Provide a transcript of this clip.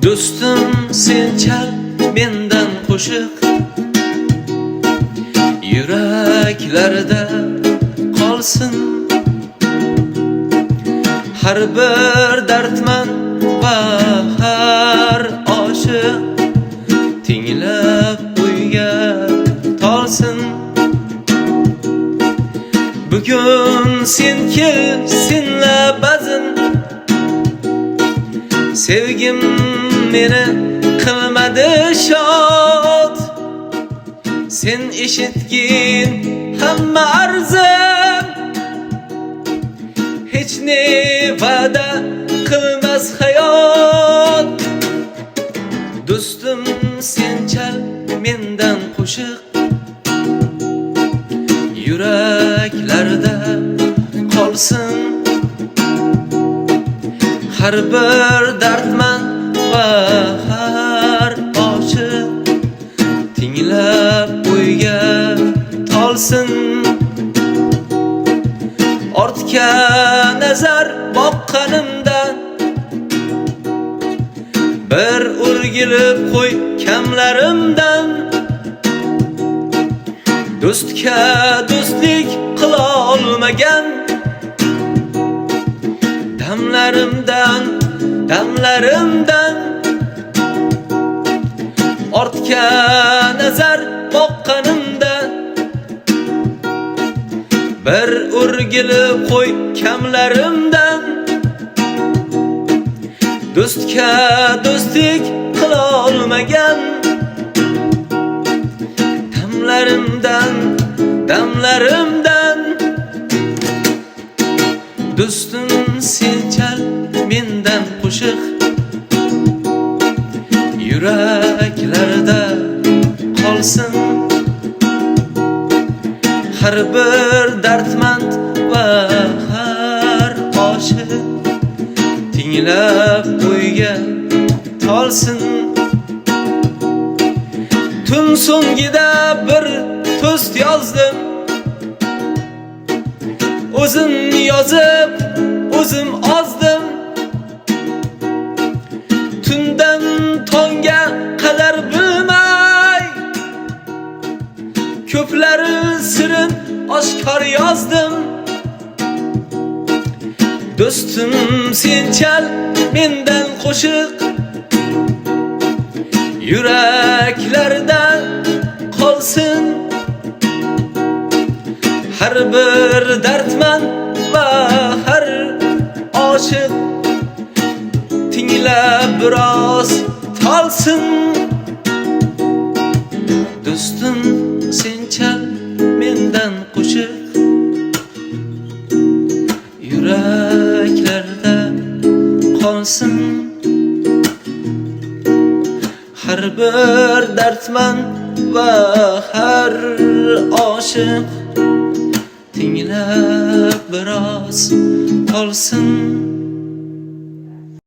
Do'stim sen chal mendan qo'shiq, yuraklarda qolsin. Har bir dardman va har oshiq tinglab o'yga tolsin. Bugun sen kel, senla ba'zin sevgim meni qilmadi shod. Sen eshitgin hamma arzim, hech ne va'da qilmas hayot. Do'stim sen chal mendan qo'shiq, yuraklarda qolsin. Har bir dardman va har oshiq tinglab o'yga tolsin. Ortga nazar boqqanimdan bir o'rgilib qo'y kamlarimdan. Do'stga do'stlik qila olmagan damlarimdan ortga nazar boqqanimda bir o'rgilib qo'y kamlarimdan. Do'stga do'stlik qila olmagan damlarimdan. Do'stim sen chal mendan qo'shiq, yuraklarda qolsin. Har bir dardmand va har oshiq tinglab o'yga tolsin. Tun so'ngida bir to'st yozdim, o'zim yozib o'zim ozdim. Tundan tongga qadar bilmay ko'plar sirin oshkor yozdim. Do'stim sen chal mendan qo'shiq, yuraklarda qolsin. Har bir dardman va har oshiq tinglab biroz tolsin. Do'stim sen chal mendan qo'shiq, yuraklarda qolsin. Har bir dardman va har oshiq tinglab biroz qolsin.